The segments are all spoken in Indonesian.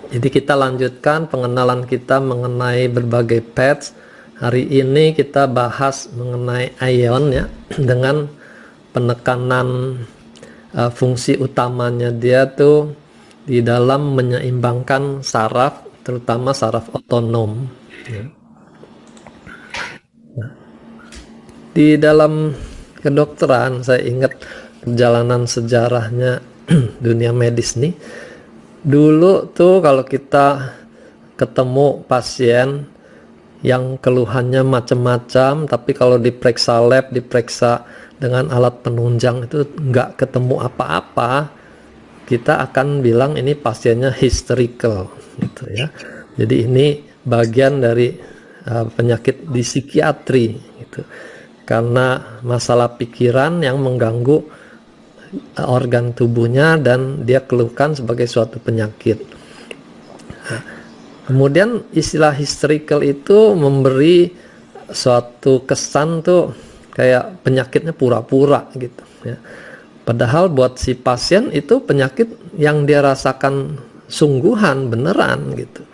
Jadi kita lanjutkan pengenalan kita mengenai berbagai paths. Hari ini kita bahas mengenai ion ya, dengan penekanan fungsi utamanya dia tuh di dalam menyeimbangkan saraf, terutama saraf otonom ya. Di dalam kedokteran saya ingat perjalanan sejarahnya dunia medis nih. Dulu tuh kalau kita ketemu pasien yang keluhannya macam-macam, tapi kalau diperiksa lab, diperiksa dengan alat penunjang itu nggak ketemu apa-apa, kita akan bilang ini pasiennya hysterical gitu ya. Jadi ini bagian dari penyakit di psikiatri gitu. Karena masalah pikiran yang mengganggu organ tubuhnya dan dia keluhkan sebagai suatu penyakit. Nah, kemudian istilah hysterical itu memberi suatu kesan tuh kayak penyakitnya pura-pura gitu ya. Padahal buat si pasien itu penyakit yang dia rasakan sungguhan beneran gitu.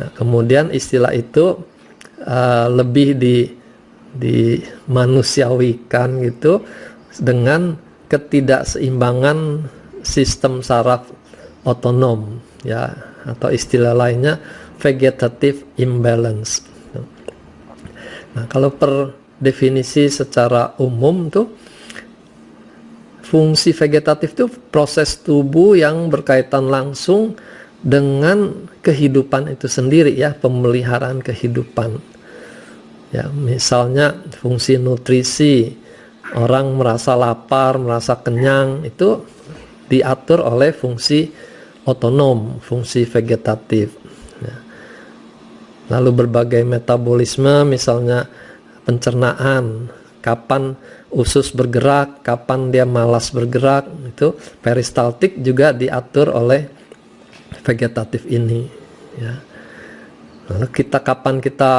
Nah, kemudian istilah itu lebih dimanusiawikan gitu dengan ketidakseimbangan sistem saraf otonom ya, atau istilah lainnya vegetative imbalance. Nah, kalau per definisi secara umum tuh fungsi vegetatif itu proses tubuh yang berkaitan langsung dengan kehidupan itu sendiri ya, pemeliharaan kehidupan. Ya, misalnya fungsi nutrisi, orang merasa lapar, merasa kenyang, itu diatur oleh fungsi otonom, fungsi vegetatif. Ya. Lalu berbagai metabolisme, misalnya pencernaan, kapan usus bergerak, kapan dia malas bergerak, itu peristaltik juga diatur oleh vegetatif ini. Ya. Lalu kapan kita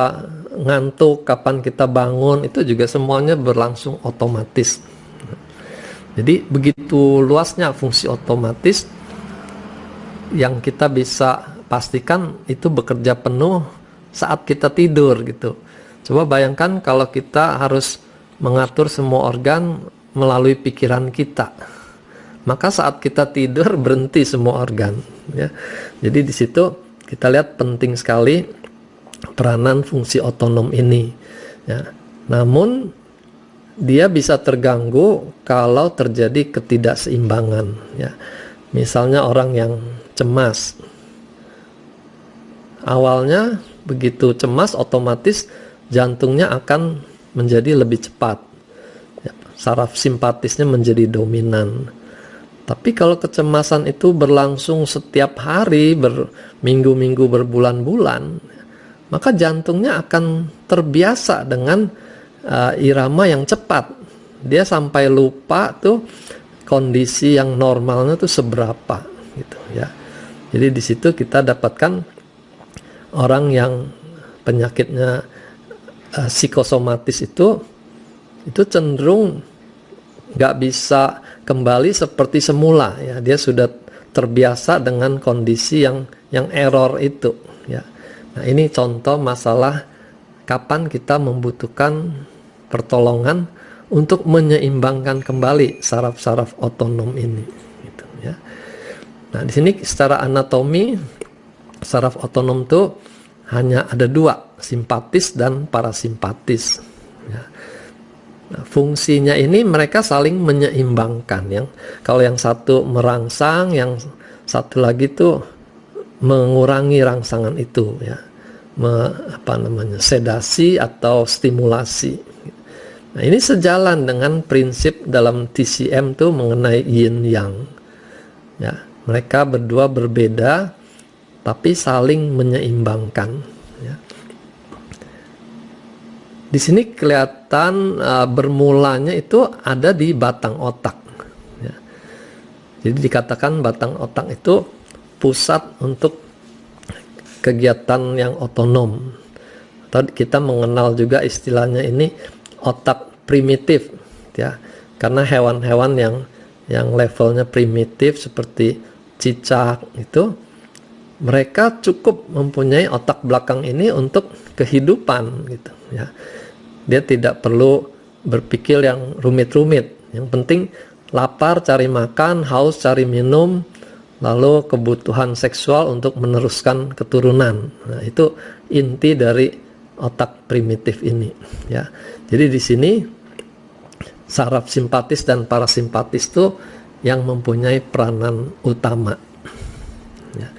ngantuk, kapan kita bangun, itu juga semuanya berlangsung otomatis. Jadi begitu luasnya fungsi otomatis yang kita bisa pastikan itu bekerja penuh saat kita tidur gitu. Coba bayangkan kalau kita harus mengatur semua organ melalui pikiran kita, maka saat kita tidur berhenti semua organ ya. Jadi di situ kita lihat penting sekali peranan fungsi otonom ini ya. Namun dia bisa terganggu kalau terjadi ketidakseimbangan ya. Misalnya orang yang cemas, awalnya begitu cemas otomatis jantungnya akan menjadi lebih cepat ya, saraf simpatisnya menjadi dominan. Tapi kalau kecemasan itu berlangsung setiap hari, berminggu-minggu, berbulan-bulan, maka jantungnya akan terbiasa dengan irama yang cepat. Dia sampai lupa tuh kondisi yang normalnya tuh seberapa gitu ya. Jadi di situ kita dapatkan orang yang penyakitnya psikosomatis itu cenderung nggak bisa kembali seperti semula ya. Dia sudah terbiasa dengan kondisi yang error itu ya. Nah, ini contoh masalah kapan kita membutuhkan pertolongan untuk menyeimbangkan kembali saraf-saraf otonom ini gitu ya. Nah, di sini secara anatomi saraf otonom itu hanya ada dua, simpatis dan parasimpatis ya. Nah, fungsinya ini mereka saling menyeimbangkan. Kalau yang satu merangsang, yang satu lagi tuh mengurangi rangsangan itu ya, sedasi atau stimulasi. Nah, ini sejalan dengan prinsip dalam TCM tuh mengenai yin yang ya, mereka berdua berbeda tapi saling menyeimbangkan ya. Di sini kelihatan bermulanya itu ada di batang otak ya. Jadi dikatakan batang otak itu pusat untuk kegiatan yang otonom, atau kita mengenal juga istilahnya ini otak primitif ya, karena hewan-hewan yang levelnya primitif seperti cicak itu mereka cukup mempunyai otak belakang ini untuk kehidupan gitu ya. Dia tidak perlu berpikir yang rumit-rumit. Yang penting lapar cari makan, haus cari minum, lalu kebutuhan seksual untuk meneruskan keturunan. Nah, itu inti dari otak primitif ini ya. Jadi di sini saraf simpatis dan parasimpatis itu yang mempunyai peranan utama ya.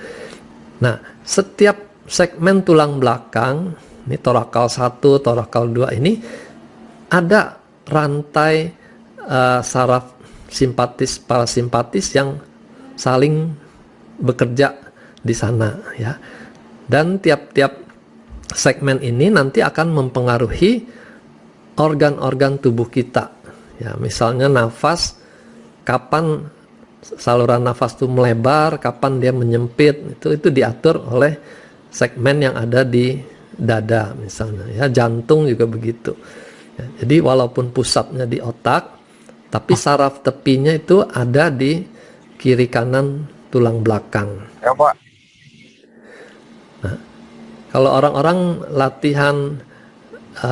Nah, setiap segmen tulang belakang, ini torakal 1, torakal 2 ini ada rantai saraf simpatis parasimpatis yang saling bekerja di sana ya. Dan tiap-tiap segmen ini nanti akan mempengaruhi organ-organ tubuh kita. Ya, misalnya nafas, kapan saluran nafas itu melebar, kapan dia menyempit, itu diatur oleh segmen yang ada di dada misalnya ya. Jantung juga begitu ya. Jadi walaupun pusatnya di otak, tapi saraf tepinya itu ada di kiri kanan tulang belakang Ya Pak. Nah, kalau orang-orang latihan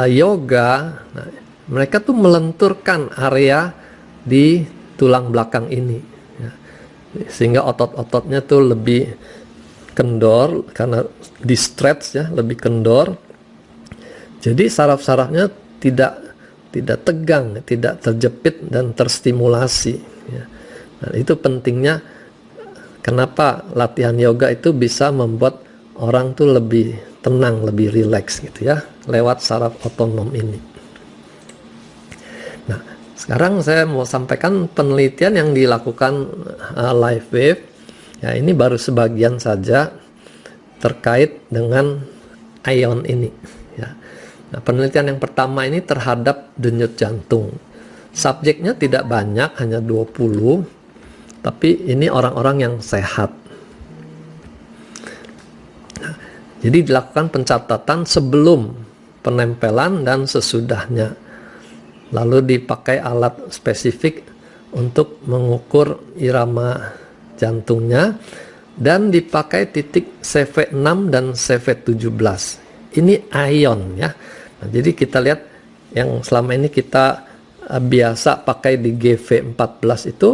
yoga, nah, mereka tuh melenturkan area di tulang belakang ini ya. Sehingga otot-ototnya tuh lebih kendor karena di stretch ya, lebih kendor. Jadi saraf-sarafnya tidak tegang, tidak terjepit dan terstimulasi ya. Nah, itu pentingnya kenapa latihan yoga itu bisa membuat orang tuh lebih tenang, lebih rileks gitu ya, lewat saraf otonom ini. Nah, sekarang saya mau sampaikan penelitian yang dilakukan Live Wave. Ya, ini baru sebagian saja terkait dengan ion ini. Ya. Nah, penelitian yang pertama ini terhadap denyut jantung. Subjeknya tidak banyak, hanya 20, tapi ini orang-orang yang sehat. Nah, jadi dilakukan pencatatan sebelum penempelan dan sesudahnya. Lalu dipakai alat spesifik untuk mengukur irama jantungnya dan dipakai titik CV6 dan CV17. Ini ion ya. Nah, jadi kita lihat yang selama ini kita biasa pakai di GV14 itu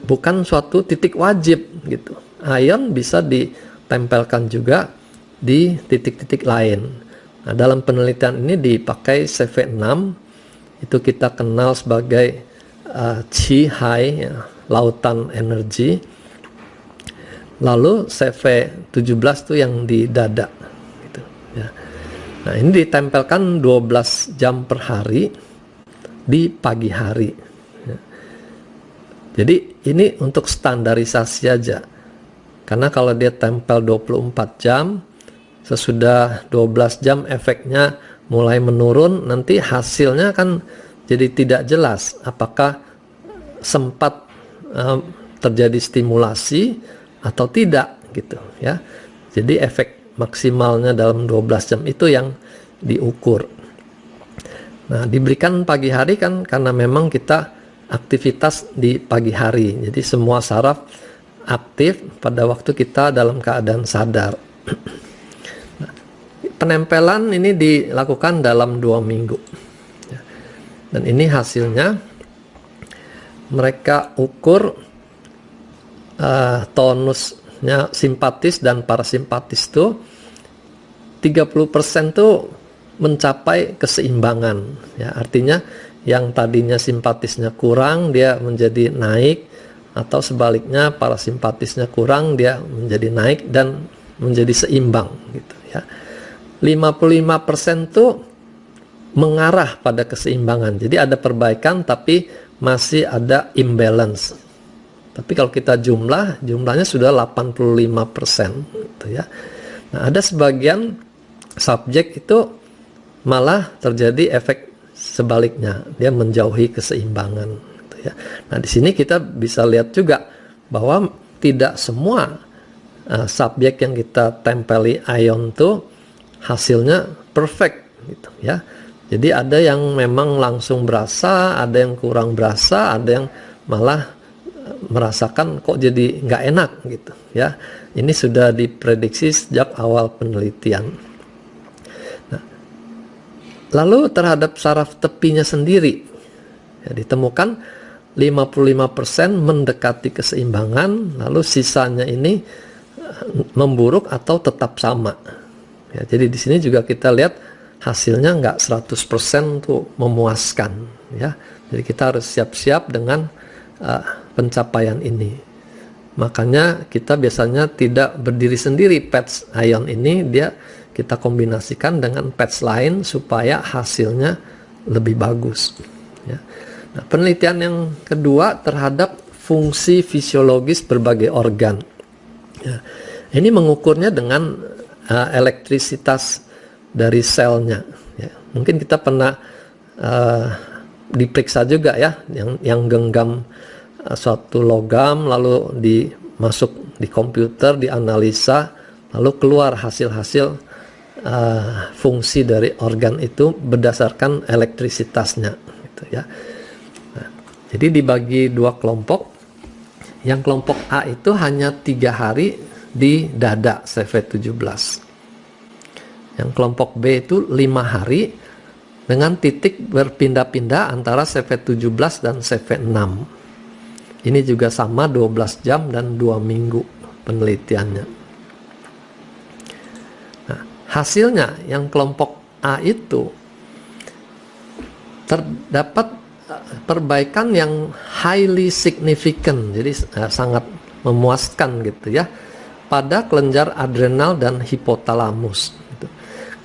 bukan suatu titik wajib gitu. Ion bisa ditempelkan juga di titik-titik lain. Nah, dalam penelitian ini dipakai CV6, itu kita kenal sebagai Chi High ya, lautan energi. Lalu CV17 itu yang di dada gitu, ya. Nah, ini ditempelkan 12 jam per hari di pagi hari ya. Jadi ini untuk standarisasi aja, karena kalau dia tempel 24 jam, sesudah 12 jam efeknya mulai menurun, nanti hasilnya kan jadi tidak jelas apakah sempat terjadi stimulasi atau tidak gitu ya. Jadi efek maksimalnya dalam 12 jam itu yang diukur. Nah, diberikan pagi hari kan karena memang kita aktivitas di pagi hari. Jadi semua saraf aktif pada waktu kita dalam keadaan sadar. Nah, penempelan ini dilakukan dalam 2 minggu. Dan ini hasilnya, mereka ukur tonusnya simpatis dan parasimpatis tuh 30% tuh mencapai keseimbangan ya. Artinya yang tadinya simpatisnya kurang dia menjadi naik, atau sebaliknya parasimpatisnya kurang dia menjadi naik dan menjadi seimbang gitu ya. 55% tuh mengarah pada keseimbangan. Jadi ada perbaikan tapi masih ada imbalance. Tapi kalau kita jumlahnya sudah 85% gitu ya. Nah, ada sebagian subjek itu malah terjadi efek sebaliknya, dia menjauhi keseimbangan gitu ya. Nah, di sini kita bisa lihat juga bahwa tidak semua subjek yang kita tempeli ion tuh hasilnya perfect gitu ya. Jadi ada yang memang langsung berasa, ada yang kurang berasa, ada yang malah merasakan kok jadi nggak enak gitu ya. Ini sudah diprediksi sejak awal penelitian. Nah, lalu terhadap saraf tepinya sendiri ya, ditemukan 55% mendekati keseimbangan, lalu sisanya ini memburuk atau tetap sama. Ya, jadi di sini juga kita lihat hasilnya nggak 100% tuh memuaskan ya. Jadi kita harus siap-siap dengan pencapaian ini. Makanya kita biasanya tidak berdiri sendiri patch ion ini, kita kombinasikan dengan patch lain supaya hasilnya lebih bagus ya. Nah, penelitian yang kedua terhadap fungsi fisiologis berbagai organ ya. Ini mengukurnya dengan elektrisitas dari selnya ya. Mungkin kita pernah diperiksa juga ya, yang genggam suatu logam lalu dimasuk di komputer, dianalisa, lalu keluar hasil-hasil fungsi dari organ itu berdasarkan elektrisitasnya gitu ya. Nah, jadi dibagi dua kelompok. Yang kelompok A itu hanya 3 hari di dada CV17. Yang kelompok B itu 5 hari dengan titik berpindah-pindah antara CV17 dan CV6. Ini juga sama 12 jam dan 2 minggu penelitiannya. Nah, hasilnya yang kelompok A itu terdapat perbaikan yang highly significant, jadi sangat memuaskan gitu ya, pada kelenjar adrenal dan hipotalamus gitu.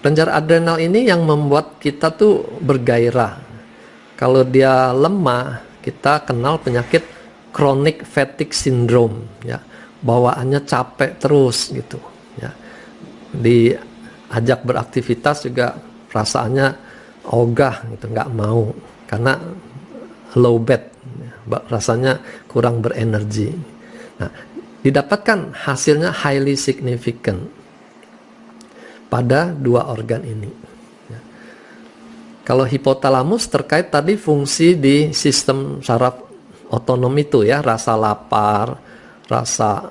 Kelenjar adrenal ini yang membuat kita tuh bergairah. Kalau dia lemah, kita kenal penyakit chronic fatigue syndrome ya, bawaannya capek terus gitu ya. Diajak beraktivitas juga perasaannya ogah gitu, nggak mau karena low bed, rasanya kurang berenergi. Nah, didapatkan hasilnya highly significant pada 2 organ ini. Kalau hipotalamus terkait tadi fungsi di sistem saraf otonom itu ya, rasa lapar, rasa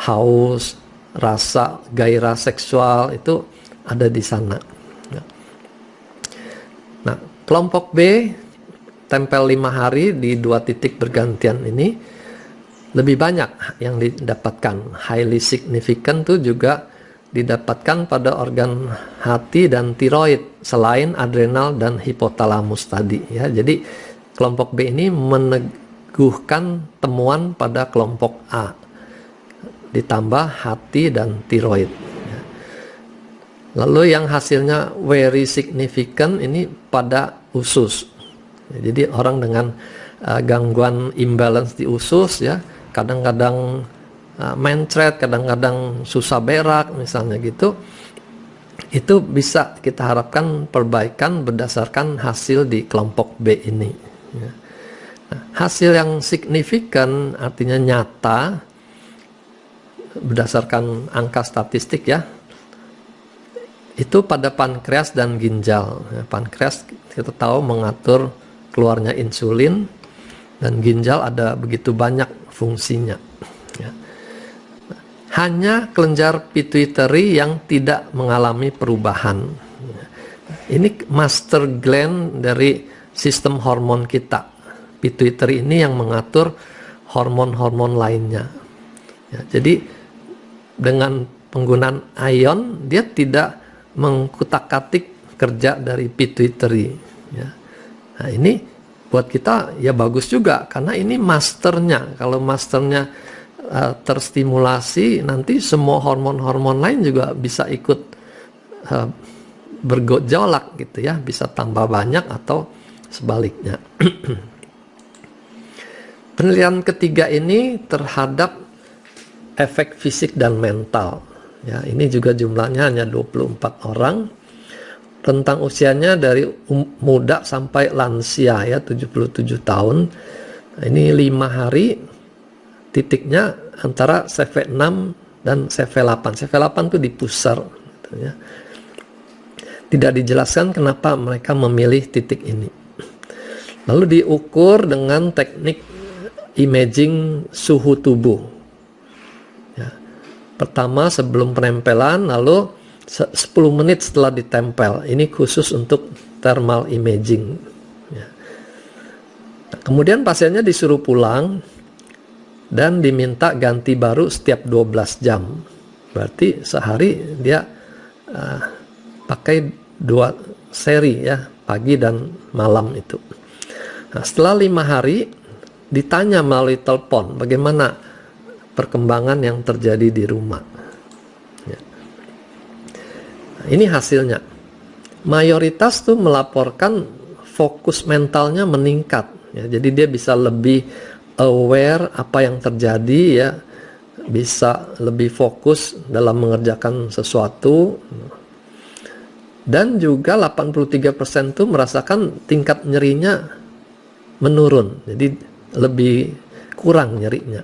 haus, rasa gairah seksual itu ada di sana. Nah, kelompok B tempel 5 hari di 2 titik bergantian ini lebih banyak yang didapatkan. Highly significant itu juga didapatkan pada organ hati dan tiroid selain adrenal dan hipotalamus tadi ya. Jadi kelompok B ini meneguhkan temuan pada kelompok A ditambah hati dan tiroid ya. Lalu yang hasilnya very significant ini pada usus. Jadi orang dengan gangguan imbalance di usus ya, kadang-kadang mencret, kadang-kadang susah berak misalnya gitu, itu bisa kita harapkan perbaikan berdasarkan hasil di kelompok B ini ya. Nah, hasil yang signifikan artinya nyata berdasarkan angka statistik ya, itu pada pankreas dan ginjal ya. Pankreas kita tahu mengatur keluarnya insulin, dan ginjal ada begitu banyak fungsinya ya. Hanya kelenjar pituitary yang tidak mengalami perubahan. Ini master gland dari sistem hormon kita. Pituitary ini yang mengatur hormon-hormon lainnya ya. Jadi dengan penggunaan ion dia tidak mengkutak-katik kerja dari pituitary ya. Nah, ini buat kita ya bagus juga karena ini masternya. Kalau masternya terstimulasi, nanti semua hormon-hormon lain juga bisa ikut bergejolak gitu ya, bisa tambah banyak atau sebaliknya. Penelitian ketiga ini terhadap efek fisik dan mental ya. Ini juga jumlahnya hanya 24 orang. Rentang usianya dari muda sampai lansia ya, 77 tahun. Ini 5 hari, titiknya antara CV6 dan CV8. CV8 itu di pusar gitu ya. Tidak dijelaskan kenapa mereka memilih titik ini. Lalu diukur dengan teknik imaging suhu tubuh. Ya. Pertama sebelum penempelan, lalu 10 menit setelah ditempel. Ini khusus untuk thermal imaging. Ya. Nah, kemudian pasiennya disuruh pulang dan diminta ganti baru setiap 12 jam. Berarti sehari dia pakai 2 seri ya, pagi dan malam itu. Nah, setelah 5 hari ditanya melalui telepon bagaimana perkembangan yang terjadi di rumah. Ya. Nah, ini hasilnya. Mayoritas tuh melaporkan fokus mentalnya meningkat. Ya, jadi dia bisa lebih aware apa yang terjadi ya, bisa lebih fokus dalam mengerjakan sesuatu. Dan juga 83% tuh merasakan tingkat nyerinya menurun. Jadi lebih kurang nyerinya.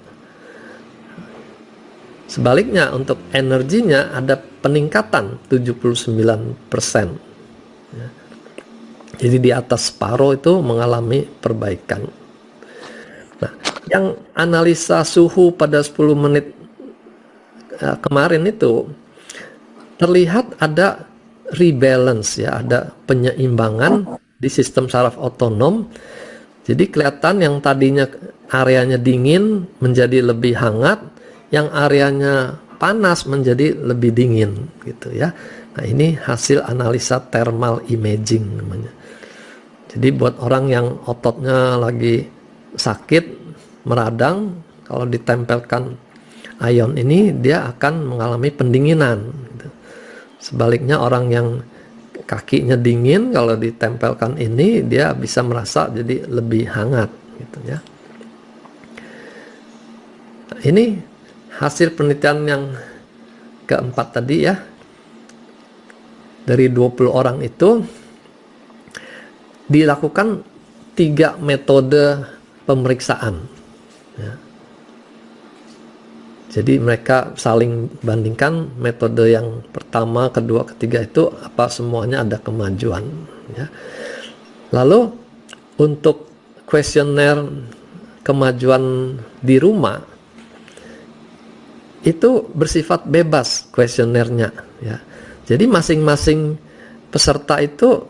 Sebaliknya untuk energinya ada peningkatan 79%. Ya. Jadi di atas separuh itu mengalami perbaikan. Nah, yang analisa suhu pada 10 menit kemarin itu terlihat ada rebalance ya, ada penyeimbangan di sistem saraf otonom. Jadi kelihatan yang tadinya areanya dingin menjadi lebih hangat, yang areanya panas menjadi lebih dingin gitu ya. Nah, ini hasil analisa thermal imaging namanya. Jadi buat orang yang ototnya lagi sakit, meradang, kalau ditempelkan ion ini dia akan mengalami pendinginan gitu. Sebaliknya orang yang kakinya dingin, kalau ditempelkan ini dia bisa merasa jadi lebih hangat gitu ya. Nah, ini hasil penelitian yang keempat tadi ya. Dari 20 orang itu dilakukan 3 metode pemeriksaan ya. Jadi mereka saling bandingkan metode yang pertama, kedua, ketiga itu apa semuanya ada kemajuan ya. Lalu untuk kuesioner kemajuan di rumah itu bersifat bebas kuesionernya ya. Jadi masing-masing peserta itu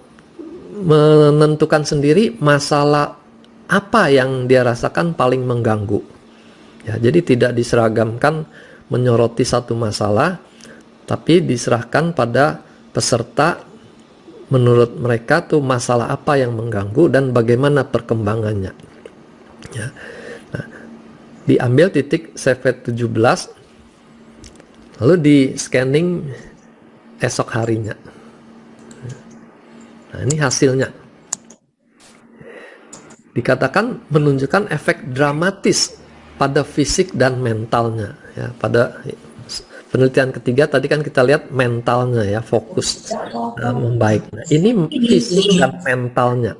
menentukan sendiri masalah apa yang dia rasakan paling mengganggu. Ya, jadi tidak diseragamkan menyoroti satu masalah, tapi diserahkan pada peserta menurut mereka tuh masalah apa yang mengganggu dan bagaimana perkembangannya. Ya. Nah, diambil titik CV17, lalu di scanning esok harinya. Nah, ini hasilnya. Dikatakan menunjukkan efek dramatis pada fisik dan mentalnya ya. Pada penelitian ketiga tadi kan kita lihat mentalnya ya, fokus membaik. Nah, ini fisik dan mentalnya.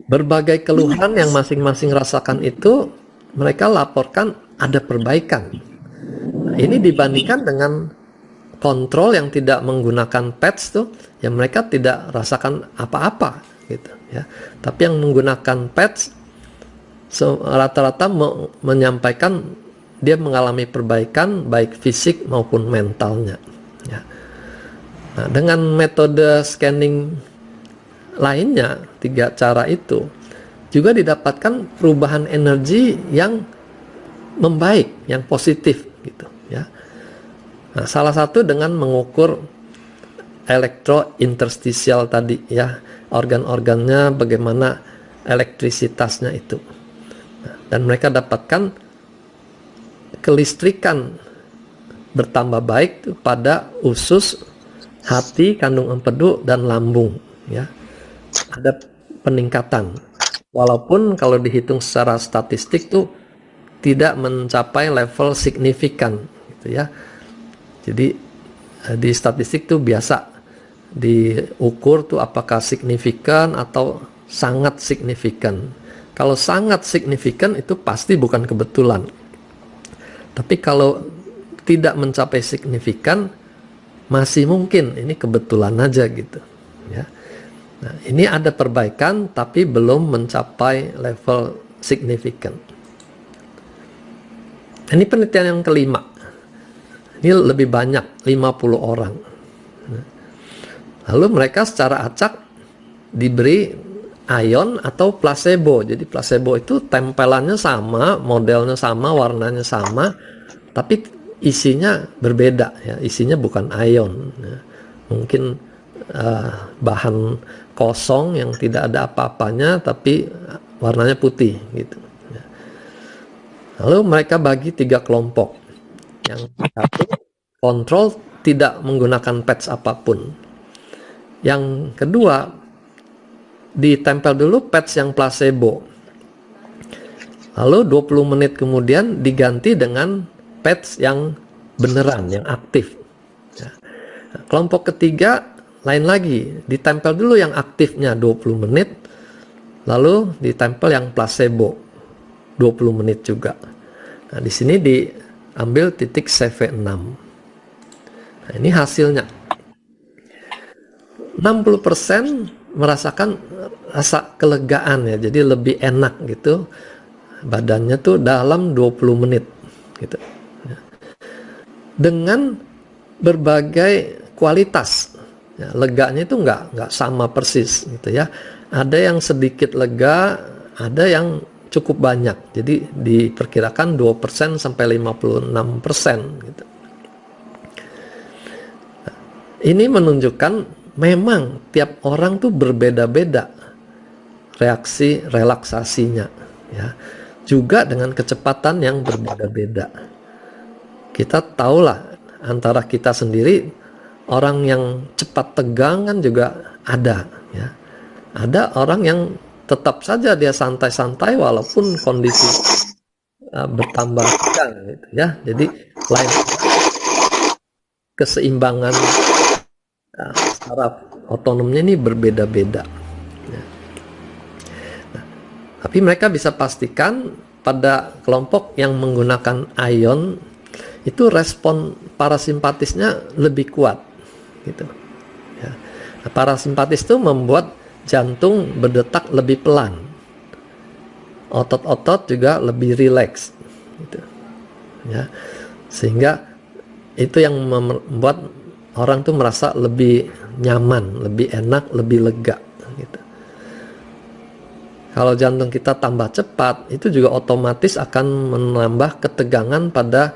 Berbagai keluhan yang masing-masing rasakan itu mereka laporkan ada perbaikan. Nah, ini dibandingkan dengan kontrol yang tidak menggunakan pads tuh, ya mereka tidak rasakan apa-apa gitu ya. Tapi yang menggunakan pads rata-rata menyampaikan dia mengalami perbaikan baik fisik maupun mentalnya ya. Nah, dengan metode scanning lainnya, 3 cara itu juga didapatkan perubahan energi yang membaik, yang positif gitu ya. Nah, salah satu dengan mengukur elektrointerstisial tadi ya, organ-organnya bagaimana elektrisitasnya itu. Nah, dan mereka dapatkan kelistrikan bertambah baik pada usus, hati, kandung empedu dan lambung ya. Ada peningkatan. Walaupun kalau dihitung secara statistik tuh tidak mencapai level signifikan gitu ya. Jadi di statistik tuh biasa diukur tuh apakah signifikan atau sangat signifikan. Kalau sangat signifikan itu pasti bukan kebetulan. Tapi kalau tidak mencapai signifikan masih mungkin ini kebetulan aja gitu ya. Nah, ini ada perbaikan tapi belum mencapai level signifikan. Ini penelitian yang kelima. Ini lebih banyak, 50 orang. Lalu mereka secara acak diberi ion atau placebo. Jadi placebo itu tempelannya sama, modelnya sama, warnanya sama, tapi isinya berbeda ya. Isinya bukan ion ya. Mungkin bahan kosong yang tidak ada apa-apanya tapi warnanya putih gitu ya. Lalu mereka bagi 3 kelompok. Yang satu kontrol tidak menggunakan patch apapun. Yang kedua ditempel dulu patch yang placebo. Lalu 20 menit kemudian diganti dengan patch yang beneran, yang aktif. Ya. Nah, kelompok ketiga lain lagi, ditempel dulu yang aktifnya 20 menit, lalu ditempel yang placebo 20 menit juga. Nah, di sini diambil titik CV6. Nah, ini hasilnya. 60% merasakan rasa kelegaan ya, jadi lebih enak gitu badannya tuh dalam 20 menit gitu. Dengan berbagai kualitas. Ya, leganya itu nggak sama persis gitu ya. Ada yang sedikit lega, ada yang cukup banyak. Jadi diperkirakan 2% sampai 56% gitu. Nah, ini menunjukkan memang tiap orang tuh berbeda-beda reaksi relaksasinya ya. Juga dengan kecepatan yang berbeda-beda. Kita tahulah antara kita sendiri orang yang cepat tegang kan juga ada ya. Ada orang yang tetap saja dia santai-santai walaupun kondisi bertambah tegang gitu ya. Jadi lain keseimbangan saraf otonomnya ini berbeda-beda ya. Nah, tapi mereka bisa pastikan pada kelompok yang menggunakan ion itu respon parasimpatisnya lebih kuat gitu ya. Nah, parasimpatis itu membuat jantung berdetak lebih pelan, otot-otot juga lebih rileks gitu ya, sehingga itu yang membuat orang tuh merasa lebih nyaman, lebih enak, lebih lega gitu. Kalau jantung kita tambah cepat, itu juga otomatis akan menambah ketegangan pada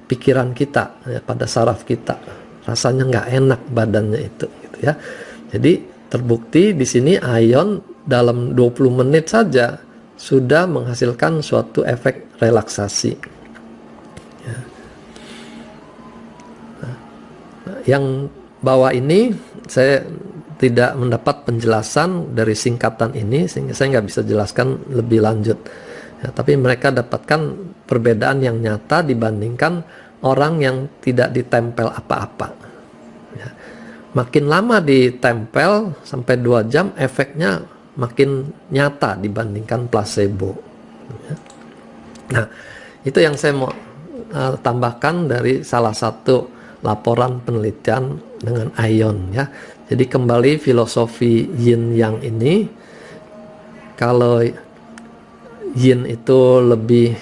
pikiran kita, ya, pada saraf kita. Rasanya nggak enak badannya itu, gitu ya. Jadi terbukti di sini ion dalam 20 menit saja sudah menghasilkan suatu efek relaksasi. Ya. Nah, yang bawah ini saya tidak mendapat penjelasan dari singkatan ini sehingga saya nggak bisa jelaskan lebih lanjut. Ya, tapi mereka dapatkan perbedaan yang nyata dibandingkan orang yang tidak ditempel apa-apa. Ya. Makin lama ditempel sampai 2 jam efeknya makin nyata dibandingkan placebo. Ya. Nah, itu yang saya mau tambahkan dari salah satu laporan penelitian dengan ion ya. Jadi kembali filosofi yin yang ini, kalau yin itu lebih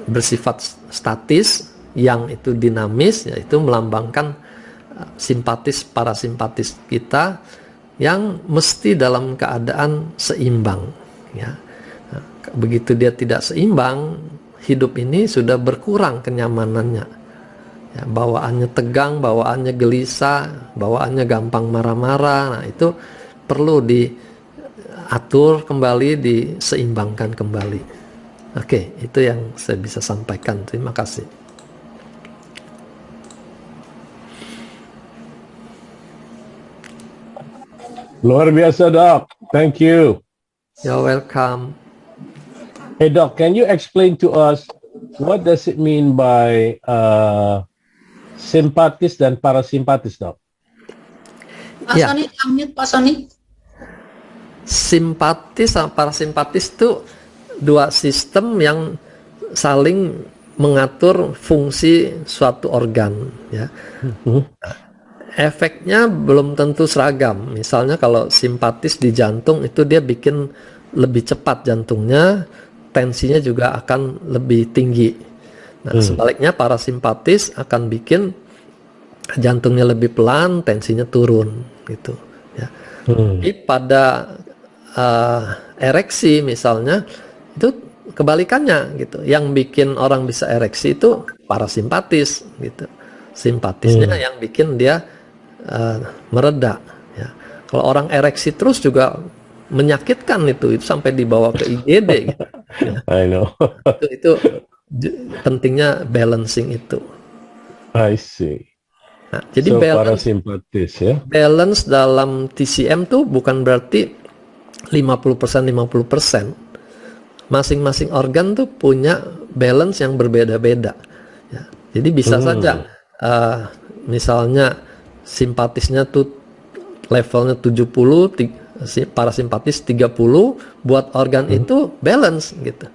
bersifat statis, yang itu dinamis, yaitu melambangkan simpatis parasimpatis kita yang mesti dalam keadaan seimbang ya. Nah, begitu dia tidak seimbang, hidup ini sudah berkurang kenyamanannya ya, bawaannya tegang, bawaannya gelisah, bawaannya gampang marah-marah. Nah, itu perlu diatur kembali, diseimbangkan kembali. Oke, itu yang saya bisa sampaikan. Terima kasih. Luar biasa, Doc. Thank you. You're welcome. Hey, Doc, can you explain to us what does it mean by simpatis dan parasimpatis, Doc? Pak Sony, unmute Pak Sony. Simpatis sama parasimpatis itu dua sistem yang saling mengatur fungsi suatu organ ya. efeknya belum tentu seragam. Misalnya kalau simpatis di jantung itu dia bikin lebih cepat jantungnya, tensinya juga akan lebih tinggi. Nah, sebaliknya parasimpatis akan bikin jantungnya lebih pelan, tensinya turun gitu ya. Tapi pada ereksi misalnya itu kebalikannya gitu. Yang bikin orang bisa ereksi itu parasimpatis gitu. Simpatisnya yang bikin dia mereda ya. Kalau orang ereksi terus juga menyakitkan itu sampai dibawa ke IGD gitu. Ya. I know. Itu pentingnya balancing itu. I see. Nah, jadi So balance parasimpatis ya. balance dalam TCM tuh bukan berarti 50% 50%. Masing-masing organ tuh punya balance yang berbeda-beda. Ya. Jadi bisa saja misalnya simpatisnya tuh levelnya 70, parasimpatis 30, buat organ itu balance gitu.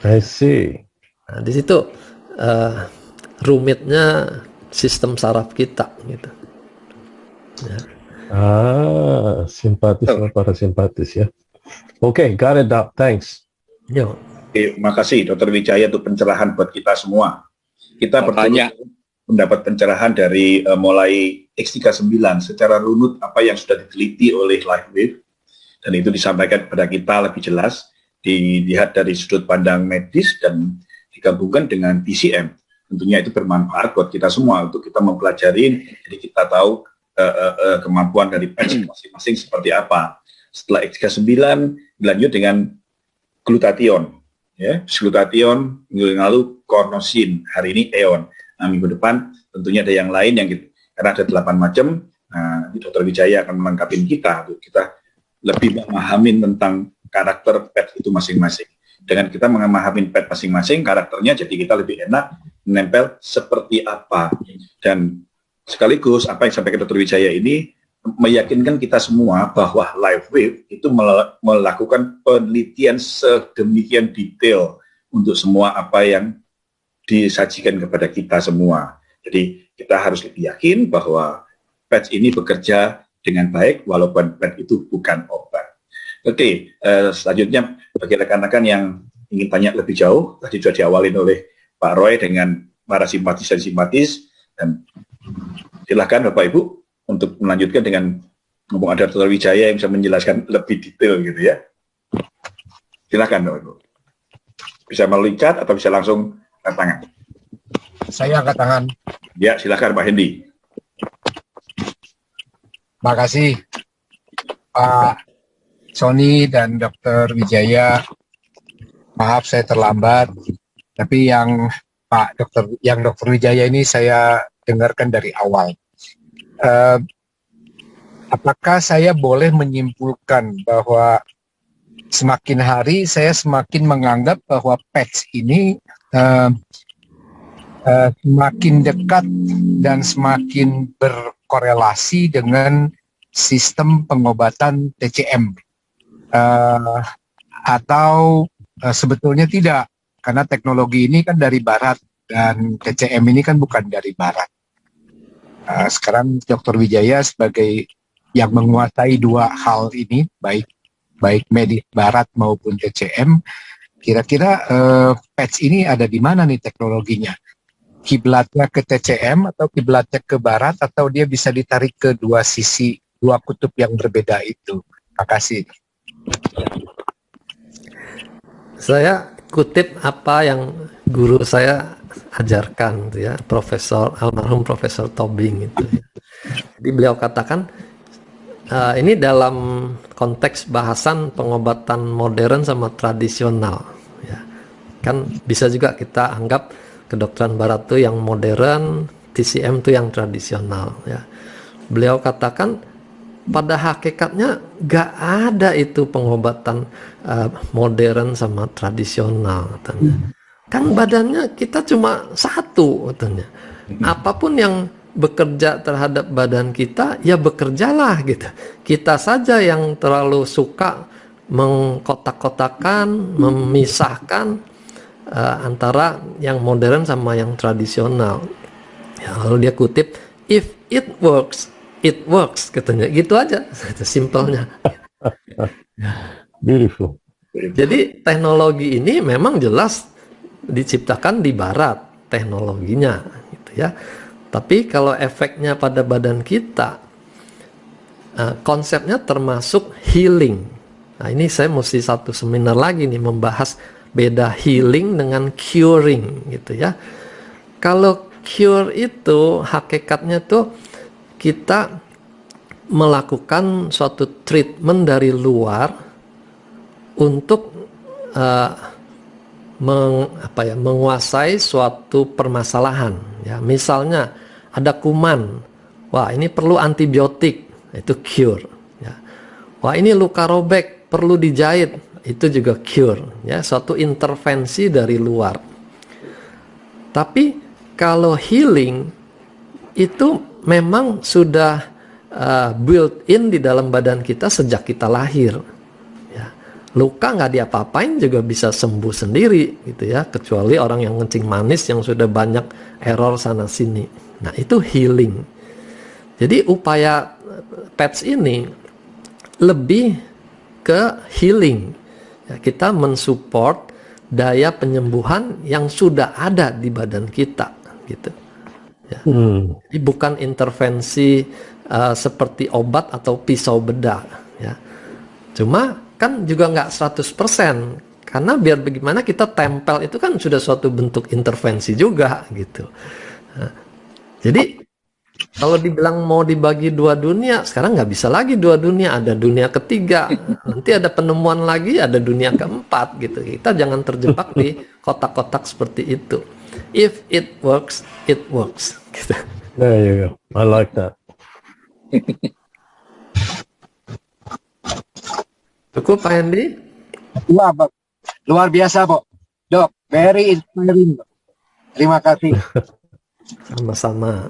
I see. Nah, di situ rumitnya sistem saraf kita gitu. Ya. Simpatis sama parasimpatis ya. Okay, got it, Doc. Thanks. Yo. Oke, makasih Dr. Wijaya untuk pencerahan buat kita semua. Kita bertanya mendapat pencerahan dari mulai X39 secara runut apa yang sudah diteliti oleh LifeWave, dan itu disampaikan kepada kita lebih jelas, dilihat dari sudut pandang medis dan digabungkan dengan TCM. Tentunya itu bermanfaat buat kita semua untuk kita mempelajari, jadi kita tahu kemampuan dari patch masing-masing seperti apa. Setelah X39 dilanjut dengan glutathione, ya, glutathione, minggu yang lalu cornosin, hari ini EON. Nah, minggu depan tentunya ada yang lain yang karena ada 8 macam. Nah, Dr. Wijaya akan melengkapi kita untuk kita lebih memahami tentang karakter PET itu masing-masing. Dengan kita memahami PET masing-masing karakternya, jadi kita lebih enak menempel seperti apa. Dan sekaligus apa yang disampaikan Dr. Wijaya ini meyakinkan kita semua bahwa LifeWave itu melakukan penelitian sedemikian detail untuk semua apa yang disajikan kepada kita semua. Jadi kita harus lebih yakin bahwa PET ini bekerja dengan baik walaupun PET itu bukan obat. Oke, selanjutnya bagi rekan-rekan yang ingin tanya lebih jauh, tadi sudah diawalin oleh Pak Roy dengan parasimpatis dan simpatis, dan silakan Bapak Ibu untuk melanjutkan dengan ngomong ada Dr. Wijaya yang bisa menjelaskan lebih detail gitu ya. Silakan Bapak Ibu. Bisa melalui chat atau bisa langsung angkat tangan. Saya angkat tangan. Ya, silakan Pak Hendy. Makasih Pak Sony dan Dr. Wijaya. Maaf saya terlambat, tapi yang Dr. Wijaya ini saya dengarkan dari awal. Apakah saya boleh menyimpulkan bahwa semakin hari saya semakin menganggap bahwa PET ini semakin dekat dan semakin berkorelasi dengan sistem pengobatan TCM, atau sebetulnya tidak, karena teknologi ini kan dari barat dan TCM ini kan bukan dari barat. Sekarang Dr. Wijaya sebagai yang menguasai dua hal ini, baik medis barat maupun TCM, kira-kira patch ini ada di mana nih teknologinya? Kiblatnya ke TCM atau kiblatnya ke barat, atau dia bisa ditarik ke dua sisi, dua kutub yang berbeda itu? Terima kasih. Saya kutip apa yang guru saya ajarkan, gitu ya, almarhum Profesor Tobing itu. Ya. Jadi beliau katakan ini dalam konteks bahasan pengobatan modern sama tradisional. Ya. Kan bisa juga kita anggap kedokteran barat itu yang modern, TCM itu yang tradisional. Ya. Beliau katakan pada hakikatnya gak ada itu pengobatan modern sama tradisional, katanya. Kan badannya kita cuma satu, katanya. Apapun yang bekerja terhadap badan kita, ya bekerjalah gitu. Kita saja yang terlalu suka mengkotak-kotakan, memisahkan antara yang modern sama yang tradisional. Ya, lalu dia kutip, If it works katanya. Gitu aja, itu simpelnya. Beautiful. Jadi teknologi ini memang jelas diciptakan di barat teknologinya gitu ya. Tapi kalau efeknya pada badan kita, konsepnya termasuk healing. Nah, ini saya mesti satu seminar lagi nih membahas beda healing dengan curing gitu ya. Kalau cure itu hakikatnya tuh kita melakukan suatu treatment dari luar untuk menguasai suatu permasalahan ya. Misalnya ada kuman, wah ini perlu antibiotik, itu cure ya. Wah ini luka robek perlu dijahit, itu juga cure ya, suatu intervensi dari luar. Tapi kalau healing itu memang sudah built in di dalam badan kita sejak kita lahir ya. Luka nggak diapa-apain juga bisa sembuh sendiri gitu ya, kecuali orang yang kencing manis yang sudah banyak error sana sini. Nah itu healing. Jadi upaya PETS ini lebih ke healing ya, kita mensupport daya penyembuhan yang sudah ada di badan kita gitu ya. Jadi bukan intervensi seperti obat atau pisau bedah ya. Cuma kan juga nggak 100%, karena biar bagaimana kita tempel itu kan sudah suatu bentuk intervensi juga gitu. Nah, jadi kalau dibilang mau dibagi dua dunia, sekarang nggak bisa lagi dua dunia, ada dunia ketiga, nanti ada penemuan lagi, ada dunia keempat gitu. Kita jangan terjebak di kotak-kotak seperti itu. If it works, it works. Gitu. There you go. I like that. Cukup Pak Hendy? Wah, luar biasa, Pak. Dok, very inspiring. Terima kasih. Sama-sama.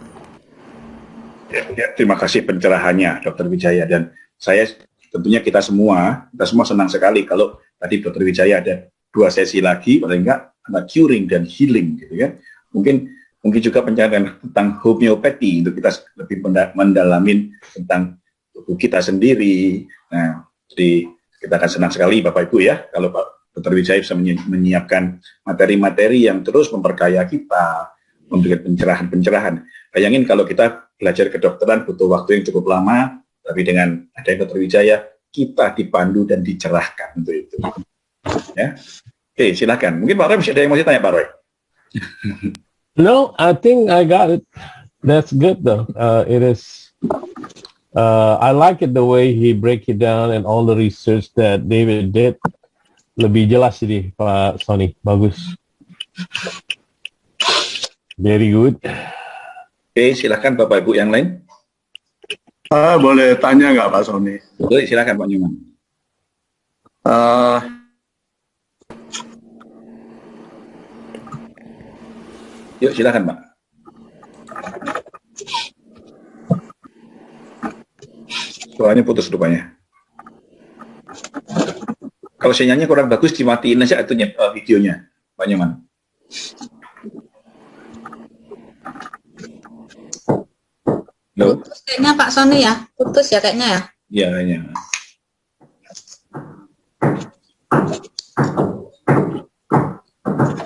Ya, terima kasih pencerahannya, Dr. Wijaya. Dan saya tentunya kita semua senang sekali kalau tadi Dr. Wijaya ada 2 sesi lagi, paling enggak ada curing dan healing, gitu kan. Mungkin juga pencerahan tentang homeopati untuk kita lebih mendalamin tentang tubuh kita sendiri. Nah, jadi kita akan senang sekali Bapak Ibu ya kalau Pak Dr. Wijaya bisa menyiapkan materi-materi yang terus memperkaya kita, memberikan pencerahan-pencerahan. Bayangin kalau kita belajar kedokteran butuh waktu yang cukup lama, tapi dengan adanya Dr. Wijaya, kita dipandu dan dicerahkan untuk itu. Ya, oke, silakan. Mungkin Pak Roy bisa ada yang mau ditanya Pak Roy. No, I think I got it. That's good though. It is. I like it the way he break it down and all the research that David did. Lebih jelas ini Pak Sony, bagus. Very good. Oke, silakan Bapak Ibu yang lain. Boleh tanya nggak Pak Sony? Boleh, silakan Pak Nyoman. Yuk, silakan Pak. Suaranya putus rupanya. Kalau sinyalnya kurang bagus, dimatiin aja itu videonya, Pak Nyoman. Putus kayaknya Pak Sony ya, putus ya kayaknya ya. Iya, kayaknya.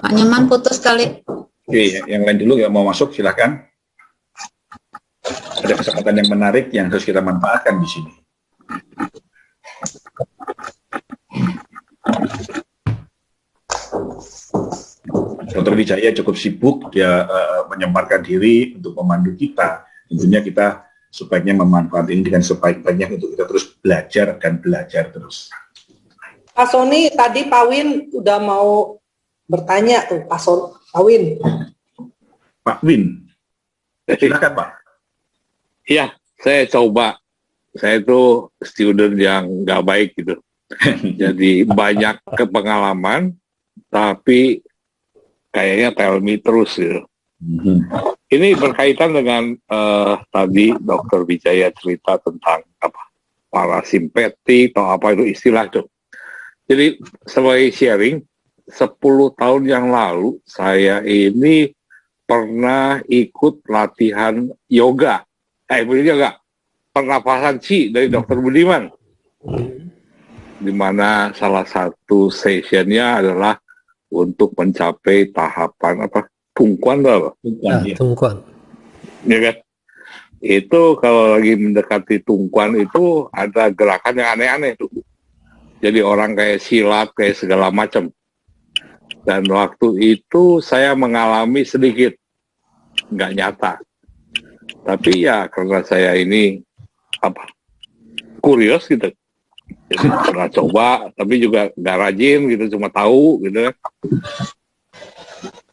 Pak Nyoman putus kali. Oke, yang lain dulu yang mau masuk silakan. Ada kesempatan yang menarik yang harus kita manfaatkan di sini. Dr. Wijaya cukup sibuk, dia menyemparkan diri untuk memandu kita. Tentunya kita sebaiknya memanfaatkan ini dengan sebaik-baiknya untuk kita terus belajar dan belajar terus. Pak Sony, tadi Pak Win udah mau bertanya tuh, Pak Win. Pak Win, silakan Pak. Iya, saya coba. Saya itu student yang nggak baik gitu. Jadi banyak kepengalaman, tapi kayaknya tell me terus gitu. Ini berkaitan dengan tadi Dr. Wijaya cerita tentang apa parasimpati atau apa itu istilah tuh. Jadi sebagai sharing, 10 tahun yang lalu saya ini pernah ikut latihan yoga, pernapasan Qi dari Dr. Budiman, di mana salah satu sessionnya adalah untuk mencapai tahapan tungkuan apa? Tungkuan. Ya kan? Itu kalau lagi mendekati tungkuan itu ada gerakan yang aneh-aneh tuh. Jadi orang kayak silat, kayak segala macam. Dan waktu itu saya mengalami sedikit, nggak nyata. Tapi ya karena saya ini curious gitu. Jadi pernah coba, tapi juga nggak rajin gitu, cuma tahu gitu kan.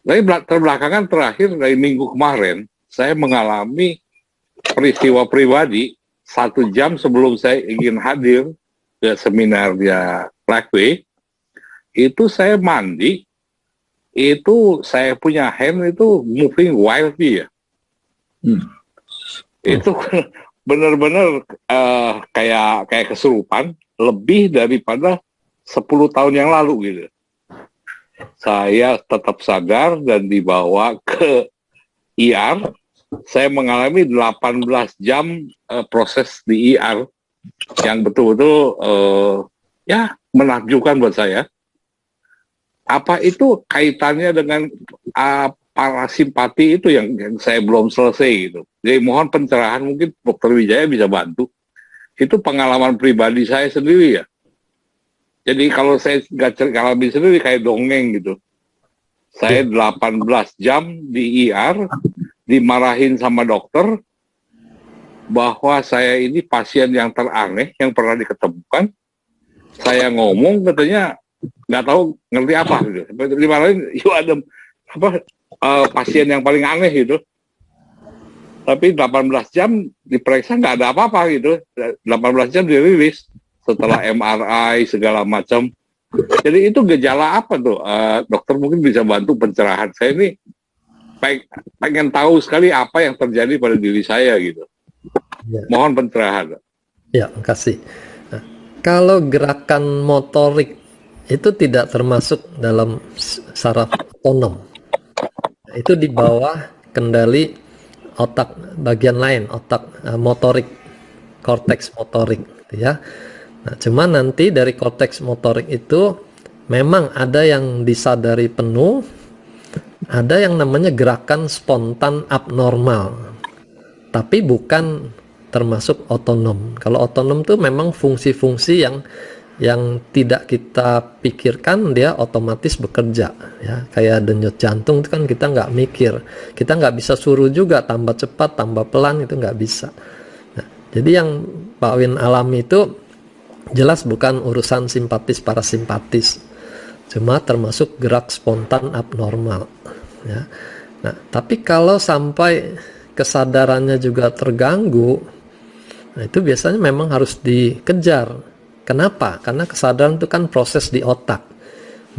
Tapi terbelakangan terakhir dari minggu kemarin, saya mengalami peristiwa pribadi 1 jam sebelum saya ingin hadir ke seminarnya Blackway. Itu saya mandi, itu saya punya hand itu moving wildly ya. Itu benar-benar kayak kesurupan, lebih daripada 10 tahun yang lalu gitu. Saya tetap sadar dan dibawa ke IR. Saya mengalami 18 jam proses di IR yang betul-betul ya menakjubkan buat saya. Apa itu kaitannya dengan parasimpati itu yang saya belum selesai gitu. Jadi mohon pencerahan, mungkin Dr. Wijaya bisa bantu. Itu pengalaman pribadi saya sendiri ya. Jadi kalau saya nggak ngalamin sendiri kayak dongeng gitu. Saya 18 jam di IR, dimarahin sama dokter bahwa saya ini pasien yang teraneh yang pernah diketemukan. Saya ngomong katanya nggak tahu ngerti apa gitu. Dimarahin, you ada pasien yang paling aneh gitu. Tapi 18 jam diperiksa nggak ada apa-apa gitu. 18 jam dirilis setelah MRI segala macam. Jadi itu gejala apa tuh? Dokter mungkin bisa bantu pencerahan. Saya ini pengen tahu sekali apa yang terjadi pada diri saya gitu. Ya. Mohon pencerahan. Ya, makasih. Nah, kalau gerakan motorik itu tidak termasuk dalam saraf otonom. Itu di bawah kendali otak bagian lain, otak motorik, korteks motorik, ya. Nah, cuman nanti dari korteks motorik itu memang ada yang disadari penuh, ada yang namanya gerakan spontan abnormal, tapi bukan termasuk otonom. Kalau otonom itu memang fungsi-fungsi yang tidak kita pikirkan dia otomatis bekerja, ya. Kayak denyut jantung itu kan kita nggak mikir, kita nggak bisa suruh juga tambah cepat tambah pelan, itu nggak bisa. Nah, jadi yang Pak Win alami itu jelas bukan urusan simpatis parasimpatis, cuma termasuk gerak spontan abnormal, ya. Nah, tapi kalau sampai kesadarannya juga terganggu, nah itu biasanya memang harus dikejar. Kenapa? Karena kesadaran itu kan proses di otak.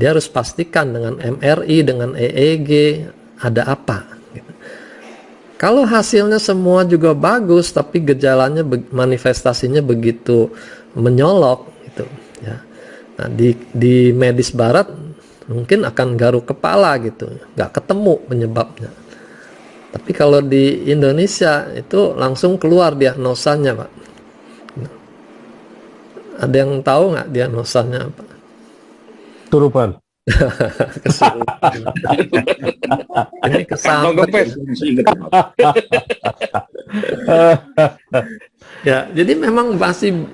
Dia harus pastikan dengan MRI, dengan EEG, ada apa. Gitu. Kalau hasilnya semua juga bagus, tapi gejalanya, manifestasinya begitu menyolok, gitu, ya. Nah, di medis barat mungkin akan garuk kepala gitu, nggak ketemu penyebabnya. Tapi kalau di Indonesia itu langsung keluar diagnosanya, Pak. Ada yang tahu nggak diagnosanya apa? Kesurupan. Ini kesambat. Ya, jadi memang masih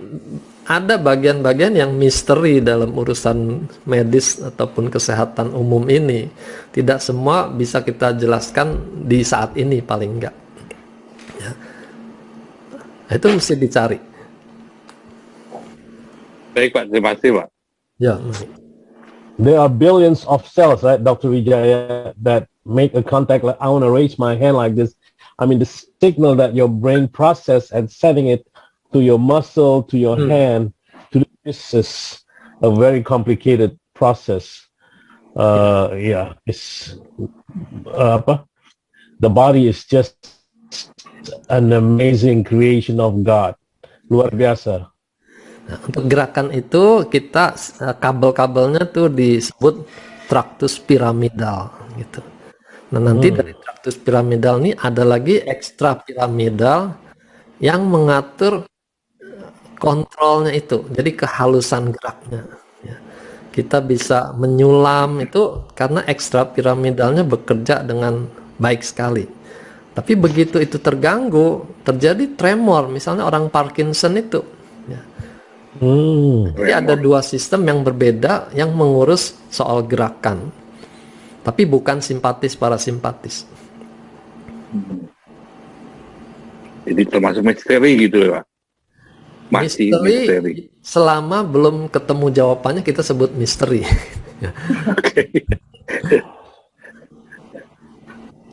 ada bagian-bagian yang misteri dalam urusan medis ataupun kesehatan umum ini. Tidak semua bisa kita jelaskan di saat ini paling enggak. Ya. Itu mesti dicari. Baik Pak, terima kasih Pak. Ya. There are billions of cells, right, Dr. Wijaya, that make a contact. Like I want to raise my hand like this. I mean, the signal that your brain process and setting it to your muscle, to your hand, to this is a very complicated process. Yeah, it's the body is just an amazing creation of God. Luar biasa. Nah, untuk gerakan itu kita kabel-kabelnya tuh disebut tractus piramidal gitu. Nah, nanti dari traktus piramidal ini ada lagi ekstra piramidal yang mengatur kontrolnya itu. Jadi kehalusan geraknya. Ya. Kita bisa menyulam itu karena ekstra piramidalnya bekerja dengan baik sekali. Tapi begitu itu terganggu, terjadi tremor. Misalnya orang Parkinson itu. Ya. Jadi ada dua sistem yang berbeda yang mengurus soal gerakan. Tapi bukan simpatis parasimpatis. Jadi termasuk misteri gitu ya, Pak. Masih misteri. Selama belum ketemu jawabannya kita sebut misteri.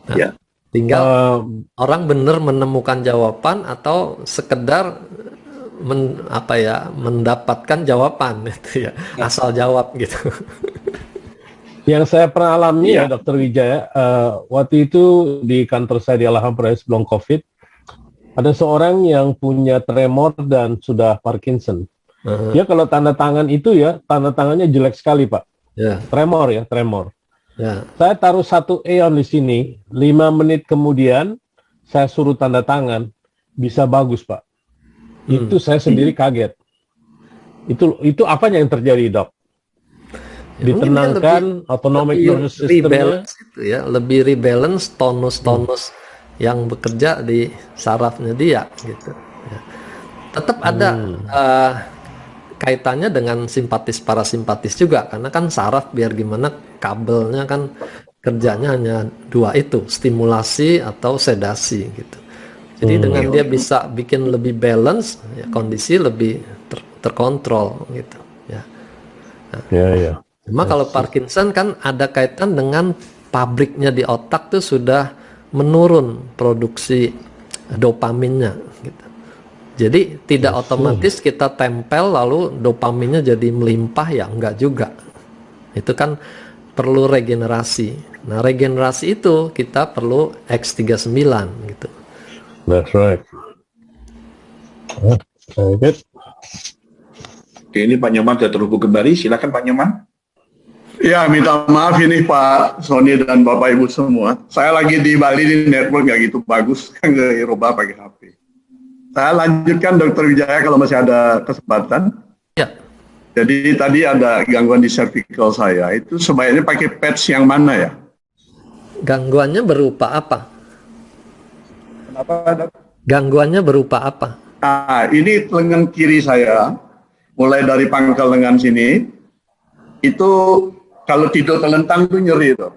Nah, Ya. tinggal orang benar menemukan jawaban atau sekedar mendapatkan jawaban itu ya, asal jawab gitu. Yang saya pernah alami ya, Dr. Wijaya, waktu itu di kantor saya di Alhambra sebelum COVID, ada seorang yang punya tremor dan sudah Parkinson. Dia kalau tanda tangan itu ya, tanda tangannya jelek sekali, Pak. Tremor ya, tremor. Saya taruh 1 eon di sini, 5 menit kemudian saya suruh tanda tangan, bisa bagus, Pak. Itu saya sendiri kaget. Itu apanya yang terjadi, Dok? Ditenangkan autonomic nervous system-nya itu ya, lebih rebalance tonus yang bekerja di sarafnya dia gitu ya. Tetap ada kaitannya dengan simpatis parasimpatis juga, karena kan saraf biar gimana kabelnya kan kerjanya hanya 2 itu, stimulasi atau sedasi gitu. Jadi dengan dia bisa bikin lebih balance ya, kondisi lebih terkontrol gitu ya. Nah, cuma kalau Parkinson kan ada kaitan dengan pabriknya di otak tuh sudah menurun produksi dopaminnya gitu. Jadi tidak otomatis kita tempel lalu dopaminnya jadi melimpah, ya enggak juga. Itu kan perlu regenerasi. Nah, regenerasi itu kita perlu X39 gitu. That's right. Good. Oke, ini Pak Nyoman sudah terhubung kembali. Silakan Pak Nyoman. Ya, minta maaf ini Pak Sony dan Bapak Ibu semua. Saya lagi di Bali, di network nggak gitu bagus, kan ke Eropa pakai HP. Saya lanjutkan Dr. Wijaya kalau masih ada kesempatan. Ya. Jadi tadi ada gangguan di cervical saya, itu sebaiknya pakai patch yang mana ya? Gangguannya berupa apa? Kenapa, Dok? Gangguannya berupa apa? Nah, ini lengan kiri saya, mulai dari pangkal lengan sini, itu kalau tidur telentang itu nyeri itu.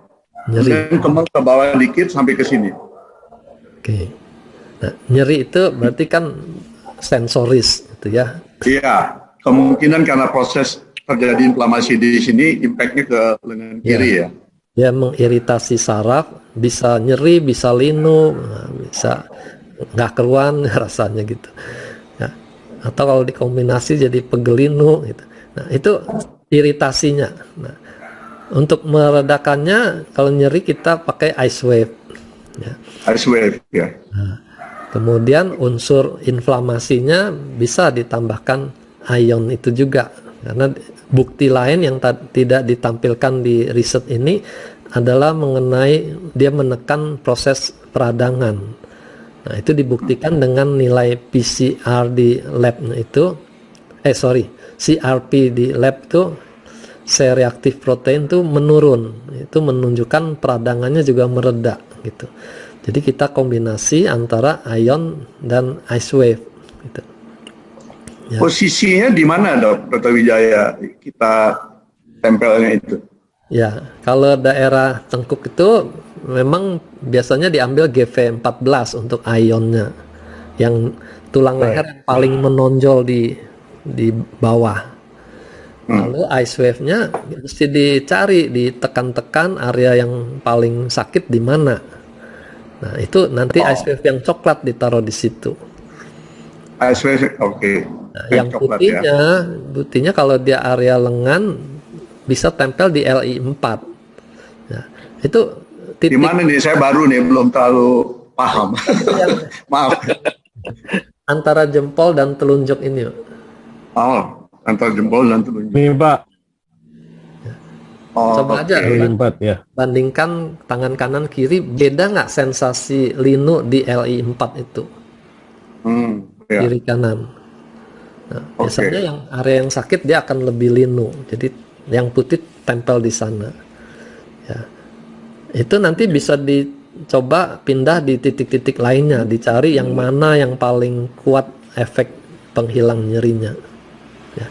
Dan kemeng ke bawah dikit sampai ke sini. Oke. Nah, nyeri itu berarti kan sensoris gitu ya. Iya, kemungkinan karena proses terjadi inflamasi di sini, impactnya ke lengan kiri ya. Dia mengiritasi saraf, bisa nyeri, bisa linu, bisa nggak keruan rasanya gitu. Ya. Atau kalau dikombinasi jadi pegelinu gitu. Nah, itu iritasinya. Nah, untuk meredakannya kalau nyeri kita pakai ice wave. Ya. Ice wave ya. Nah, kemudian unsur inflamasinya bisa ditambahkan ion itu juga, karena bukti lain yang tidak ditampilkan di riset ini adalah mengenai dia menekan proses peradangan. Nah, itu dibuktikan dengan nilai PCR di labnya itu, CRP di lab itu, C-reaktif protein itu menurun. Itu menunjukkan peradangannya juga mereda gitu. Jadi kita kombinasi antara ion dan ice wave gitu. Ya. Posisinya di mana, Dr. Wijaya, kita tempelnya itu? Ya, kalau daerah tengkuk itu memang biasanya diambil GV14 untuk ionnya, yang tulang leher yang paling menonjol di bawah. Lalu ice wave-nya mesti dicari, ditekan-tekan area yang paling sakit di mana. Nah, itu nanti ice wave yang coklat ditaruh di situ. Ice wave, oke. Nah, yang putihnya kalau dia area lengan bisa tempel di LI4. Nah, itu titik. Di mana nih? Saya baru nih, belum terlalu paham. Maaf. Antara jempol dan telunjuk ini. Oh, antara jempol dan telunjuk. Nih, Pak. Coba aja LI4 ya. bandingkan tangan kanan kiri, beda nggak sensasi linu di LI4 itu, Ya. kiri kanan. Nah, biasanya yang area yang sakit dia akan lebih linu, jadi yang putih tempel di sana. Ya, itu nanti bisa dicoba pindah di titik-titik lainnya, dicari yang mana yang paling kuat efek penghilang nyerinya. Ya.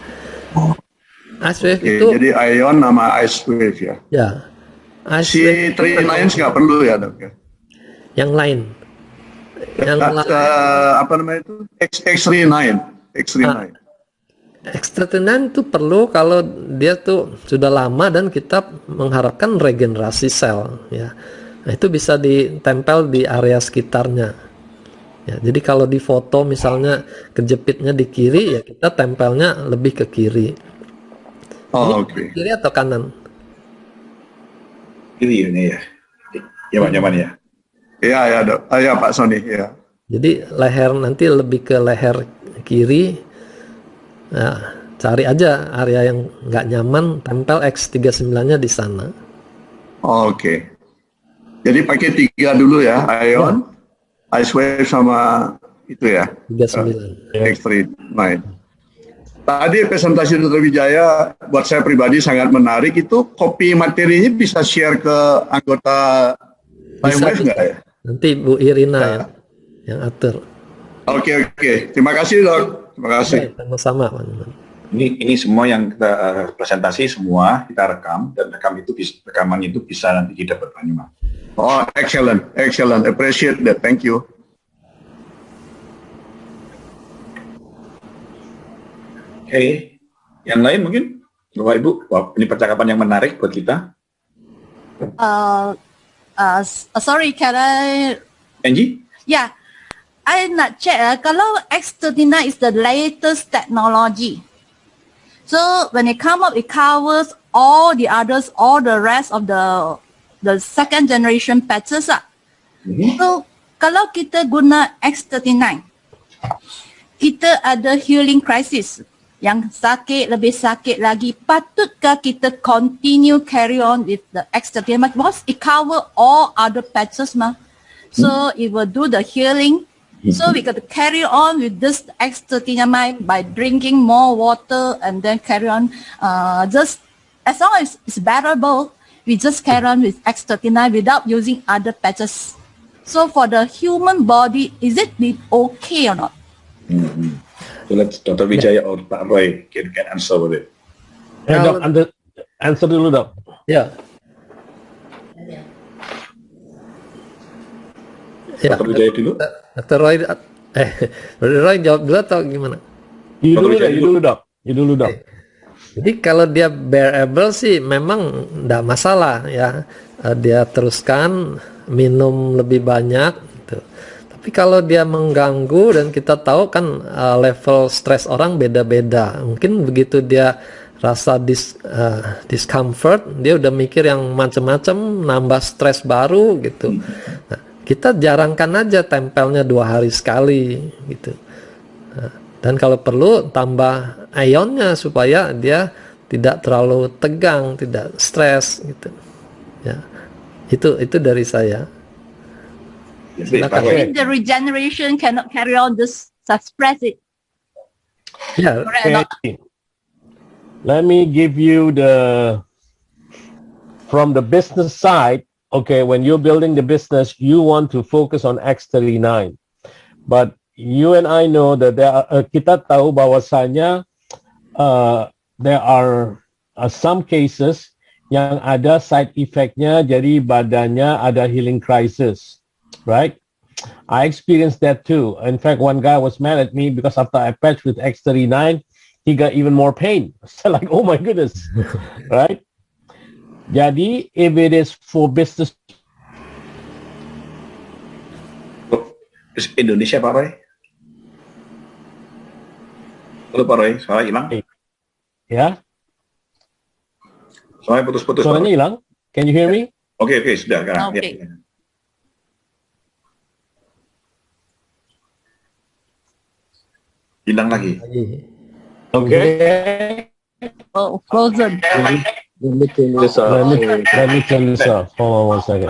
Ice wave itu. Jadi ion sama ice wave ya. Ya. Ice Si wave Tri9 nggak perlu ya dok ya. Yang lain. Apa namanya itu? X39. X39. X39 itu perlu kalau dia tuh sudah lama dan kita mengharapkan regenerasi sel, ya. Nah, itu bisa ditempel di area sekitarnya. Ya, jadi kalau di foto misalnya kejepitnya di kiri, ya kita tempelnya lebih ke kiri. Ini kiri atau kanan? Kiri ini ya. Nyaman ya. Iya ya dok. Ya Pak Sony ya. Jadi leher nanti lebih ke leher kiri. Nah, cari aja area yang nggak nyaman, tempel X39-nya di sana. Jadi pakai 3 dulu ya, ion, ice wave sama itu ya. 39. X39. Tadi presentasi Dr. Wijaya buat saya pribadi sangat menarik. Itu copy materinya bisa share ke anggota Livewave nggak ya? Nanti Bu Irina yang atur. Oke. Terima kasih dok. Terima kasih. Sama-sama, Pak. Ini semua yang kita presentasi semua kita rekam, dan rekaman itu bisa nanti kita bertanya. Excellent. Appreciate that. Thank you. Oke, yang lain mungkin, Bapak Ibu. Wah, ini percakapan yang menarik buat kita. Sorry, can I? Angie? Yeah, I nak check. Kalau X39 is the latest technology, so when it come up, it covers all the others, all the rest of the second generation patches lah. So kalau kita guna X39, kita ada healing crisis. Yang sakit, lebih sakit lagi, patutkah kita continue carry on with the X39? Because it cover all other patches mah. So it will do the healing. So we got to carry on with this X39 by drinking more water and then carry on. Just as long as it's bearable, we just carry on with X39 without using other patches. So for the human body, is it okay or not? So let's Dr. Wijaya or Pak Roy can answer with it. Dok, answer dulu dok. Ya. Dr. Wijaya dulu. Dr. Roy, Roy jawab dulu atau gimana? You dulu dok. Jadi kalau dia bearable sih memang enggak masalah ya. Dia teruskan minum lebih banyak gitu. Tapi kalau dia mengganggu dan kita tahu kan level stres orang beda-beda. Mungkin begitu dia rasa discomfort, dia udah mikir yang macam-macam, nambah stres baru gitu. Nah, kita jarangkan aja tempelnya 2 hari sekali gitu. Nah, dan kalau perlu tambah ionnya supaya dia tidak terlalu tegang, tidak stres gitu. Ya. Itu dari saya. The regeneration cannot carry on, just suppress it. Yeah. Okay. Let me give you from the business side. Okay, when you're building the business, you want to focus on X39. But you and I know that kita tahu bahwasanya there are some cases yang ada side effect-nya, jadi badannya ada healing crisis. Right? I experienced that too. In fact, one guy was mad at me because after I patched with X39, he got even more pain. So like, oh my goodness, right? Jadi, if it is for business. Indonesia, Pak Roy. Halo Pak Roy, suara hilang. Ya. Suara putus-putus. Suaranya hilang. Can you hear me? Oke, sudah. Okay. Ya. Hilang lagi. Okay. Oh, frozen. Let me turn this off. Let me turn this off. Hold on 1 second.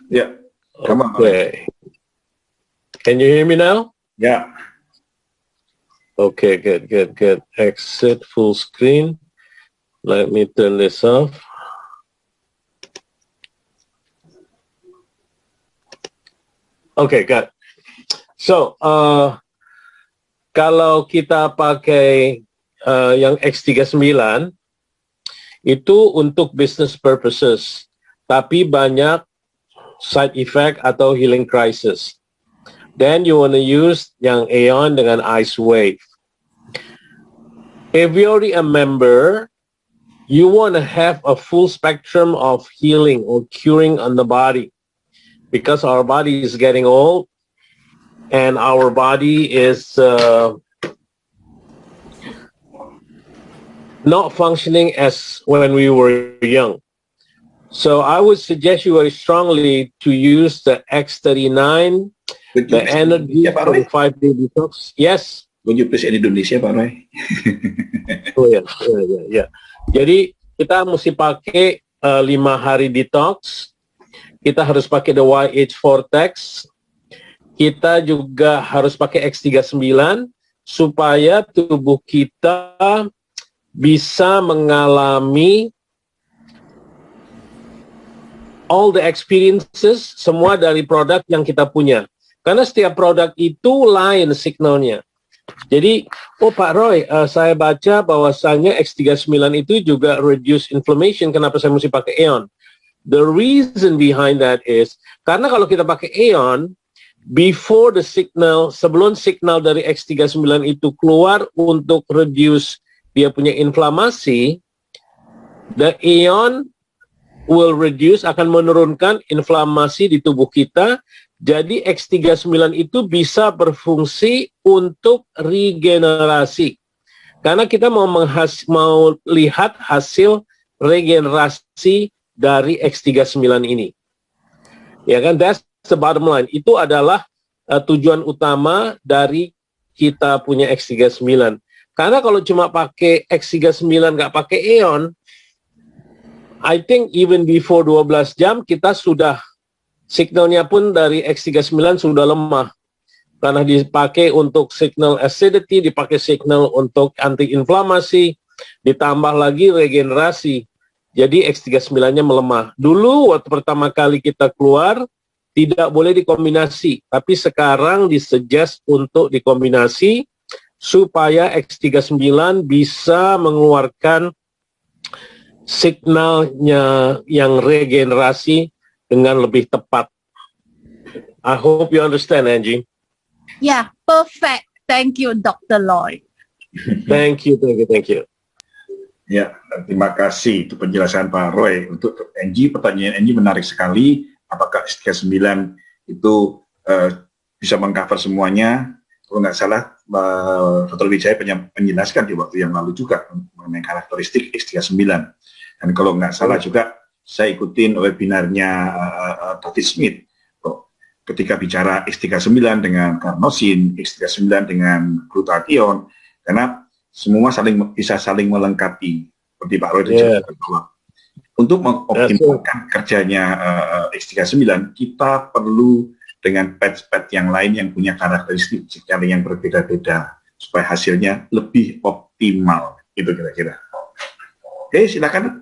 Ya, Okay. Can you hear me now? Ya. Okay, good. Exit full screen. Let me turn this off. Okay, good. So, kalau kita pakai yang X39 itu untuk business purposes, tapi banyak side effect atau healing crisis. Then you want to use yang Aeon dengan Ice Wave. If you're already a member, you want to have a full spectrum of healing or curing on the body, because our body is getting old and our body is not functioning as when we were young. So I would suggest you very strongly to use the X39, the energy for the 5-day detox. Yes. Would you please in Indonesia, Pak Roy? Oh ya. Jadi kita mesti pakai 5 hari detox. Kita harus pakai the YH Vortex. Kita juga harus pakai X39 supaya tubuh kita bisa mengalami all the experiences semua dari produk yang kita punya. Karena setiap produk itu lain signalnya. Jadi, Pak Roy, saya baca bahwasannya X39 itu juga reduce inflammation. Kenapa saya mesti pakai Aeon? The reason behind that is, karena kalau kita pakai Aeon, before the signal, sebelum signal dari X39 itu keluar untuk reduce dia punya inflamasi, the Aeon will reduce, akan menurunkan inflamasi di tubuh kita. Jadi X39 itu bisa berfungsi untuk regenerasi. Karena kita mau lihat hasil regenerasi dari X39 ini. Ya kan, that's the bottom line. Itu adalah tujuan utama dari kita punya X39. Karena kalau cuma pakai X39 nggak pakai Aeon, I think even before 12 jam kita sudah, signalnya pun dari X39 sudah lemah. Karena dipakai untuk signal acidity, dipakai signal untuk anti-inflamasi, ditambah lagi regenerasi. Jadi X39-nya melemah. Dulu waktu pertama kali kita keluar, tidak boleh dikombinasi. Tapi sekarang disuggest untuk dikombinasi, supaya X39 bisa mengeluarkan signalnya yang regenerasi dengan lebih tepat. I hope you understand, Angie. Yeah, perfect. Thank you, Dr. Lloyd. Thank you. Ya, terima kasih itu penjelasan Pak Roy. Untuk Angie, pertanyaan Angie menarik sekali. Apakah X39 itu bisa mengcover semuanya? Kalau nggak salah, Dr. Wijaya menjelaskan di waktu yang lalu juga mengenai karakteristik X39. Dan kalau nggak salah juga, saya ikutin webinarnya David Smith. Ketika bicara X39 dengan carnosin, X39 dengan glutathione, karena semua bisa saling melengkapi. Seperti Pak Roy juga bahwa untuk mengoptimalkan kerjanya X39, kita perlu dengan pad-pad yang lain yang punya karakteristik yang berbeda-beda supaya hasilnya lebih optimal. Itu kira-kira. Oke, silakan.